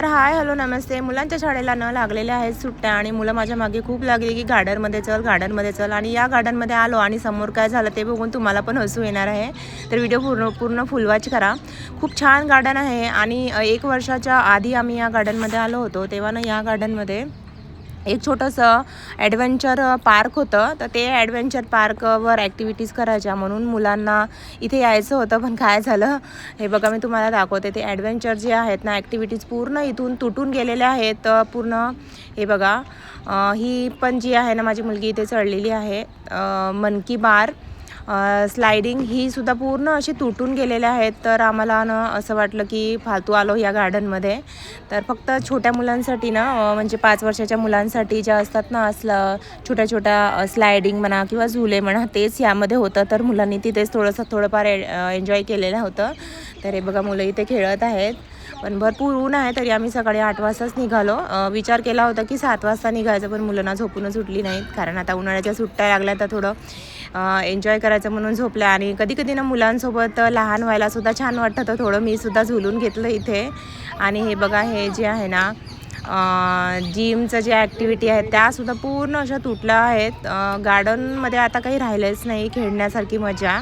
तर hi hello नमस्ते. मुलांच्या शाळेला न लागलेल्या आहेत सुट्ट्या आणि मुलं माझ्या मागे खूप लागली की गार्डनमध्ये चल गार्डनमध्ये चल. आणि या गार्डनमध्ये आलो आणि समोर काय झालं ते बघून तुम्हाला पण हसू येणार आहे. तर व्हिडिओ पूर्ण फुल वॉच करा. खूप छान गार्डन आहे. आणि 1 वर्षाच्या आधी आम्ही या गार्डनमध्ये आलो होतो. तेव्हा ना या गार्डनमध्ये एक छोटंसं ॲडव्हेंचर पार्क होतं. तर ते ॲडव्हेंचर पार्कवर ॲक्टिव्हिटीज करायच्या म्हणून मुलांना इथे यायचं होतं. पण काय झालं हे बघा, मी तुम्हाला दाखवते. ते ॲडव्हेंचर जे आहेत ना ॲक्टिव्हिटीज पूर्ण इथून तुटून गेलेल्या आहेत पूर्ण. हे बघा, ही पण जी आहे ना माझी मुलगी इथे चढलेली आहे. मंकी बार स्लायडिंग ही सुद्धा पूर्ण अशी तुटून गेलेल्या आहेत. तर आम्हाला ना असं वाटलं की फालतू आलो या गार्डनमध्ये. तर फक्त छोट्या मुलांसाठी ना म्हणजे 5 वर्षाच्या मुलांसाठी ज्या असतात ना असलं छोट्या स्लायडिंग म्हणा किंवा झुले म्हणा तेच यामध्ये होतं. तर मुलांनी तिथेच थोडंफार एन्जॉय केलेलं होतं. तर हे बघा मुलं इथे खेळत आहेत. पण भरपूर ऊन आहे तरी आम्ही सकाळी 8 वाजताच निघालो. विचार केला होता की 7 वाजता निघायचं, पण मुलांना झोपूनच उठली नाहीत. कारण आता उन्हाळ्याच्या सुट्ट्या लागल्या तर थोडं एन्जॉय करायचं म्हणून झोपल्या. आणि कधी ना मुलांसोबत लहान व्हायलासुद्धा छान वाटतं. तर थोडं मी सुद्धा झुलून घेतलं इथे. आणि हे बघा, हे जे आहे ना जिमचं जे ॲक्टिव्हिटी आहेत त्यासुद्धा पूर्ण अशा तुटल्या आहेत. गार्डनमध्ये आता काही राहिलंच नाही खेळण्यासारखी मजा.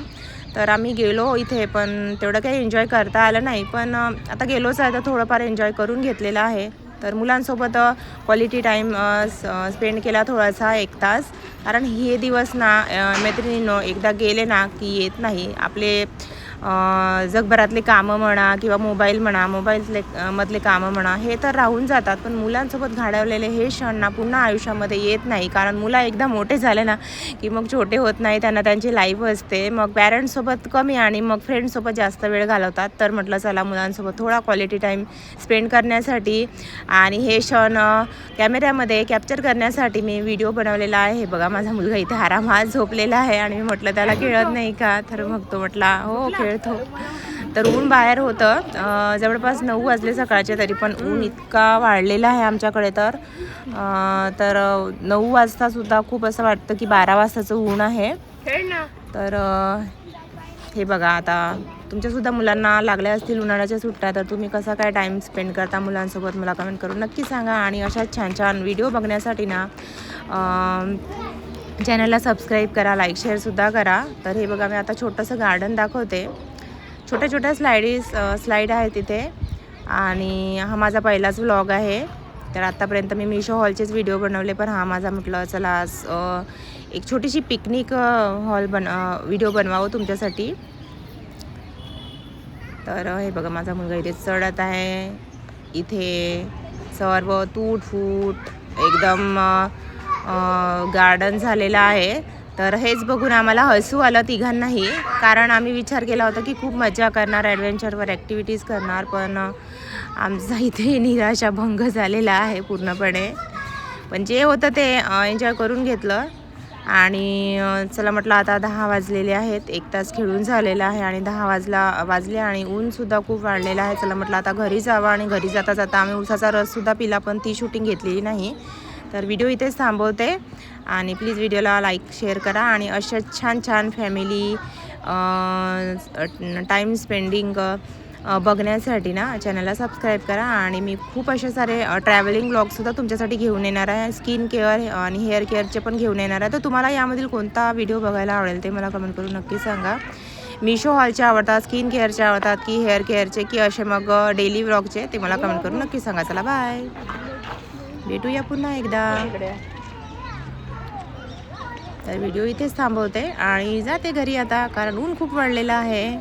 तर आम्ही गेलो इथे, पण तेवढं काही एन्जॉय करता आलं नाही. पण आता गेलोच आहे तर थोडंफार एन्जॉय करून घेतलेलं आहे. तर मुलांसोबत क्वालिटी टाईम स्पेंड केला थोडासा 1 तास. कारण हे दिवस ना मैत्रिणींनो एकदा गेले ना की येत नाही. आपले जगभरातले कामं म्हणा किंवा मोबाईल म्हणा, मधले कामं म्हणा हे तर राहून जातात. पण मुलांसोबत घालवलेले हे क्षण ना पुन्हा आयुष्यामध्ये येत नाही. कारण मुलं एकदा मोठे झाले ना की मग छोटे होत नाही. त्यांना त्यांची लाईफ असते. मग पॅरेंट्ससोबत कमी आणि मग फ्रेंड्ससोबत जास्त वेळ घालवतात. तर म्हटलं चला मुलांसोबत थोडा क्वालिटी टाईम स्पेंड करण्यासाठी आणि हे क्षण कॅमेऱ्यामध्ये कॅप्चर करण्यासाठी मी व्हिडिओ बनवलेला आहे. हे बघा, माझा मुलगा इथे आरामात झोपलेला आहे आणि मी म्हटलं त्याला खेळत नाही का, तर मग तो म्हटला हो खेळतो. तर ऊन बाहेर होतं. जवळपास 9 वाजले सकाळचे, तरी पण ऊन इतका वाढलेला आहे आमच्याकडे. तर 9 वाजतासुद्धा खूप असं वाटतं की 12 वाजताचं ऊन आहे. तर हे बघा, आता तुमच्यासुद्धा मुलांना लागल्या असतील उन्हाळ्याच्या सुट्ट्या, तर तुम्ही कसा काय टाईम स्पेंड करता मुलांसोबत मला कमेंट करून नक्की सांगा. आणि अशा छान व्हिडिओ बघण्यासाठी ना चॅनलला सबस्क्राईब करा, लाईक शेअरसुद्धा करा. तर हे बघा, मी आता छोटंसं गार्डन दाखवते. छोट्या स्लाईड आहेत तिथे. आणि हा माझा पहिलाच व्लॉग आहे. तर आत्तापर्यंत मी मिशो हॉलचेच व्हिडिओ बनवले, पण हा माझा म्हटलं चला आज एक छोटीशी पिकनिक व्हिडिओ बनवावं तुमच्यासाठी. तर हे बघा, माझा मुलगा इथे चढत आहे. इथे सर्व तूटफूट एकदम गार्डन झालेलं आहे. तर हेच बघून आम्हाला हसू आलं तिघांनाही. कारण आम्ही विचार केला होता की खूप मजा करणार, ॲडव्हेंचरवर ॲक्टिव्हिटीज करणार, पण आमचा इथे निराशाभंग झालेला आहे पूर्णपणे. पण जे होतं ते एन्जॉय करून घेतलं. आणि चला म्हटलं आता 10 वाजलेले आहेत. 1 तास खेळून झालेला आहे आणि 10 वाजले आणि ऊनसुद्धा खूप वाढलेलं आहे. चला म्हटलं आता घरी जावं. आणि घरी जाता आम्ही उसाचा रससुद्धा पिला, पण ती शूटिंग घेतलेली नाही. तर व्हिडिओ इथेच थांबवते. आणि प्लीज व्हिडिओला लाईक शेअर करा. आणि अशा छान फॅमिली टाईम स्पेंडिंग बघण्यासाठी ना चॅनलला सबस्क्राईब करा. आणि मी खूप असे सारे ट्रॅव्हलिंग ब्लॉगसुद्धा तुमच्यासाठी घेऊन येणार आहे. स्किन केअर आणि हेअर केअरचे पण घेऊन येणार आहे. तर तुम्हाला यामधील कोणता व्हिडिओ बघायला आवडेल ते मला कमेंट करून नक्की सांगा. मिशो हॉलचे आवडतात, स्किन केअरचे आवडतात की हेअर केअरचे की असे मग डेली व्लॉगचे, ते मला कमेंट करून नक्की सांगा. चला बाय, भेटूया पुन्हा एकदा. तर व्हिडिओ इथेच थांबवते आणि जाते घरी आता, कारण ऊन खूप वाढलेलं आहे.